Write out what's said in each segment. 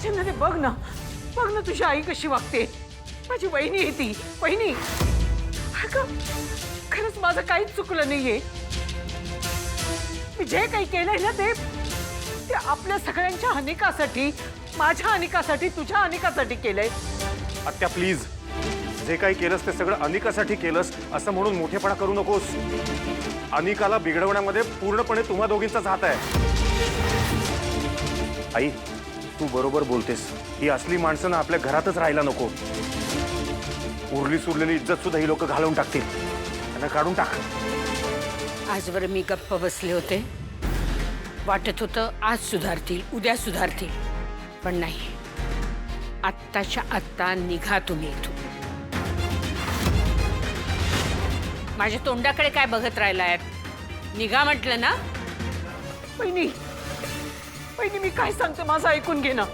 चंदने बघ ना तुझी आई कशी वागते. माझी वहिनी आहे ती. वहिनी अगं खरंच माझं काहीच चुकलं नाहीये. मी जे काही केलंय ना ते आपल्या सगळ्यांच्या हानिकासाठी, माझ्या हानिकासाठी, तुझ्या हानिकासाठी केलंय. आत्या प्लीज, जे काही केलंस ते सगळं अनिकासाठी केलंस असं म्हणून मोठेपणा करू नकोस. अनिकाला बिघडवण्यामध्ये पूर्णपणे तुम्हा दोघींचाच हात आहे. आई, तू बरोबर बोलतेस. ही असली माणसं ना आपल्या घरातच राहायला नको. उरली सुरलेली इज्जत सुद्धा ही लोक घालवून टाकतील. त्यांना काढून टाक. आजवर मी गप्प बसले होते. वाटत होतं आज सुधारतील, उद्या सुधारतील, पण नाही. आत्ताच्या आत्ता निघा तुम्ही इथून. माझ्या तोंडाकडे काय बघत राहिलाय? निघा म्हटलं ना. वहिनी मी काय सांगते माझं ऐकून घे ना.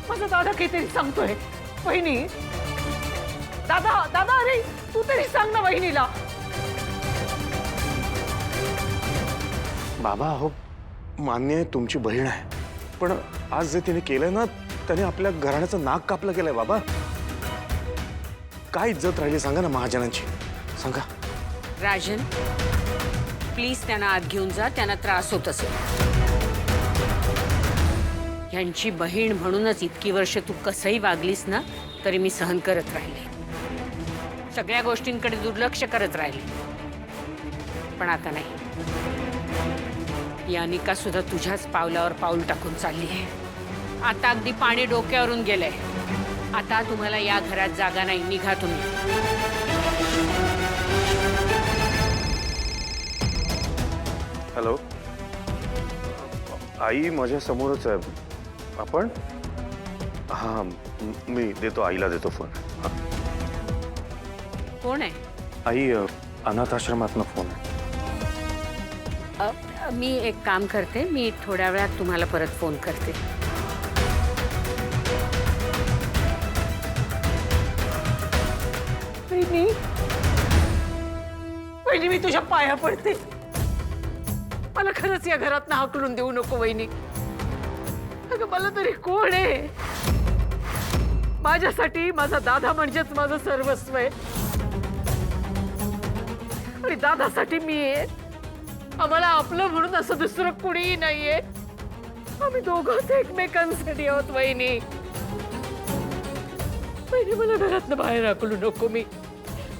माझा दादा काहीतरी सांगतोय. वहिनी दादा अरे तू तरी सांग ना वहिनीला. बाबा हो, मान्य आहे तुमची बहीण आहे, पण आज जे तिने केलंय ना त्याने आपल्या घराण्याचं नाक कापलं गेलंय. बाबा काय इज्जत राहिली सांगा ना महाजनांची, सांगा. राजन प्लीज त्यांना आत घेऊन जा. त्यांना त्रास होत असेल. यांची बहीण म्हणूनच इतकी वर्ष तू कसंही वागलीस ना तरी मी सहन करत राहिले. सगळ्या गोष्टींकडे दुर्लक्ष करत राहिले. पण आता नाही. या अनिका सुद्धा तुझ्याच पावलावर पाऊल टाकून चालली आहे. आता अगदी पाणी डोक्यावरून गेलंय. आता तुम्हाला या घरात जागा नाही. निघा तुम्ही. हॅलो आई, माझ्या समोरच आहे. आपण हां, मी देतो, आईला देतो फोन. कोण आहे? आई, अनाथ आश्रमातनं फोन आहे. मी एक काम करते. मी थोड्या वेळात तुम्हाला परत फोन करते. वहिनी मी तुझ्या पाया पडते. मला खरंच या घरात हाकलून देऊ नको वहिनी. अगं मला तरी कोण आहे? माझ्यासाठी माझा दादा म्हणजेच माझं सर्वस्व आहे. आणि दादासाठी मी आहे. आम्हाला आपलं म्हणून असं दुसरं कुणीही नाहीये. आम्ही दोघंच एकमेकांसाठी आहोत वहिनी. वहिनी मला घरातनं बाहेर हाकलू नको. मी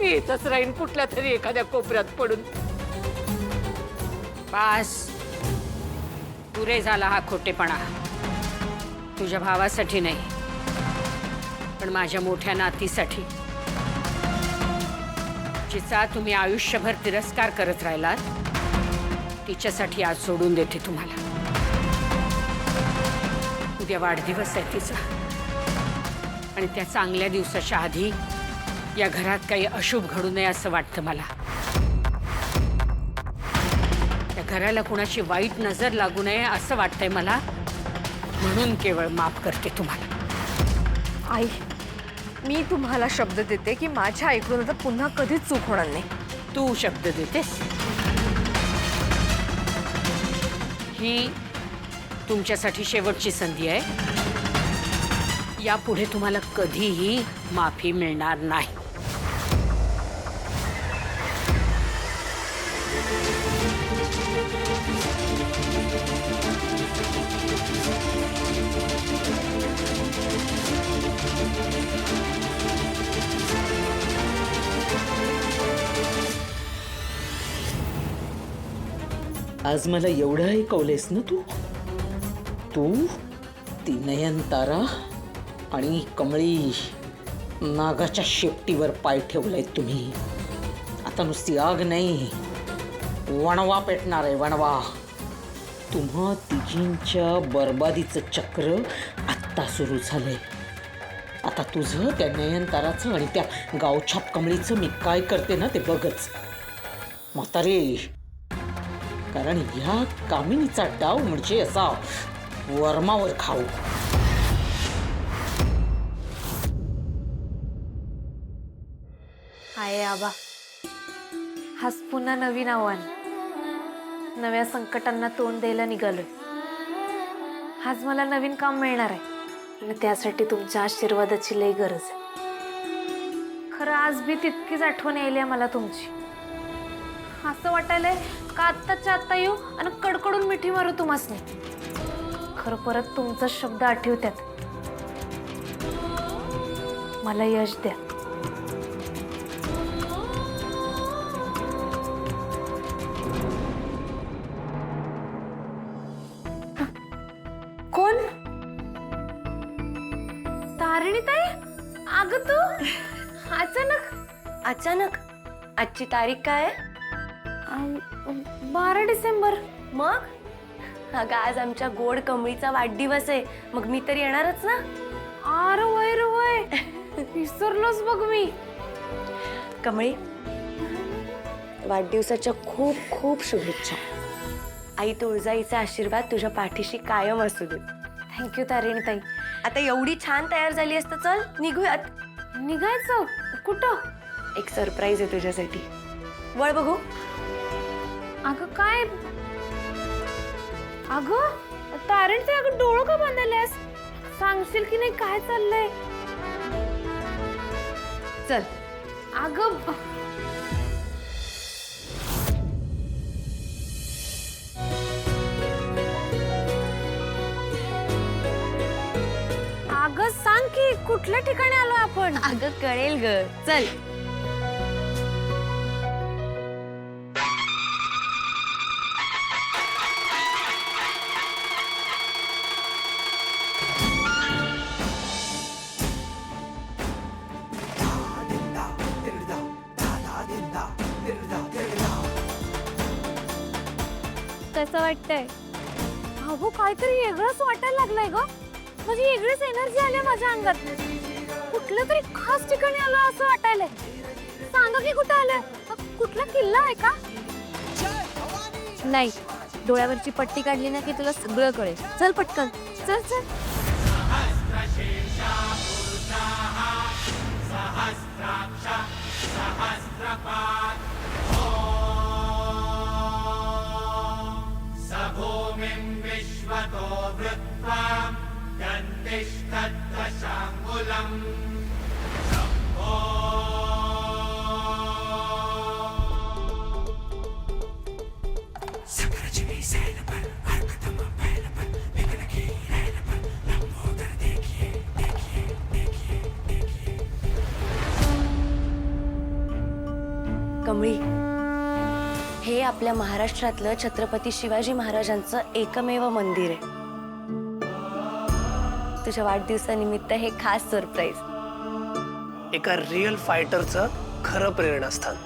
इथंच राहीन कुठल्या तरी एखाद्या कोपऱ्यात पडून. बास, पुरे झाला हा खोटेपणा. तुझ्या भावासाठी नाही, पण माझ्या मोठ्या नातीसाठी, जिचा तुम्ही आयुष्यभर तिरस्कार करत राहिलात, तिच्यासाठी आज सोडून देते तुम्हाला. उद्या वाढदिवस आहे तिचा. आणि त्या चांगल्या दिवसाच्या आधी या घरात काही अशुभ घडू नये असं वाटतं मला. या घराला कुणाची वाईट नजर लागू नये असं वाटतंय मला. म्हणून केवळ माफ करते तुम्हाला. आई, मी तुम्हाला शब्द देते की माझ्या ऐकून आता पुन्हा कधीच चूक होणार नाही. तू शब्द देतेस? ही तुमच्यासाठी शेवटची संधी आहे. यापुढे तुम्हाला कधीही माफी मिळणार नाही. आज मला एवढं ऐकवलेस ना तू. ती नयनतारा आणि कमळी नागाच्या शेपटीवर पाय ठेवलाय तुम्ही. आता नुसती आग नाही, वणवा पेटणार आहे, वणवा. तुम्हा तिघींच्या बर्बादीचं चक्र आत्ता सुरू झालंय. आता तुझं, त्या नयनताराचं आणि त्या गावछाप कमळीचं मी काय करते ना ते बघच म्हातारे. कारण ह्या कामिनीचा डाव म्हणजे असा वर्मावर खाऊ. आहे आबा, हाच पुन्हा नवीन आव्हान. नव्या संकटांना तोंड द्यायला निघालोय. आज मला नवीन काम मिळणार आहे आणि त्यासाठी तुमच्या आशीर्वादाची लई गरज आहे. खरं आज बी तितकीच आठवण यायली मला तुमची. असं वाटायलंय का आत्ताच्या आत्ता येऊ आणि कडकडून मिठी मारू तुम्हासनी. खरं परत तुमचा शब्द आठवत्यात. मला यश द्या. कोण? तारिणी ताई, अगं तू अचानक आजची तारीख काय आहे? 12 डिसेंबर. मग अगं आज आमच्या गोड कमळीचा वाढदिवस आहे, मग मी तर येणारच ना. अरे वय विसरलोच बघ मी. कमळी, वाढदिवसाच्या खूप खूप शुभेच्छा. आई तुळजाईचा आशीर्वाद तुझ्या पाठीशी कायम असू दे. थँक्यू तारिणी ताई. आता एवढी छान तयार झाली असतं, चल निघूयात. निघायचं कुठं? एक सरप्राईज आहे तुझ्यासाठी. वळ बघू. अगं काय? अगं तारिणी ताई, अगं डोळं का बांधलेस? सांगशील की नाही काय चाललंय? चल. अगं अगं सांग की कुठल्या ठिकाणी आलो आपण? अगं कळेल ग, चल. कसं वाटतंय? अगो काहीतरी वेगळंच वाटायला लागलंय ग. म्हणजे वेगळीच एनर्जी आली माझ्या अंगात. कुठल्या तरी खास ठिकाणी आलो असं वाटायलंय. सांगा की कुठं आलंय? कुठला किल्ला आहे का? नाही, डोळ्यावरची पट्टी काढली ना की तुला सगळं कळेल. चल पटकन. चल चल. कमळी, हे आपल्या महाराष्ट्रातलं छत्रपती शिवाजी महाराजांचं एकमेव मंदिर आहे. तुझ्या वाढदिवसानिमित्त हे खास सरप्राईज. एका रिअल फायटरचं खरं प्रेरणास्थान.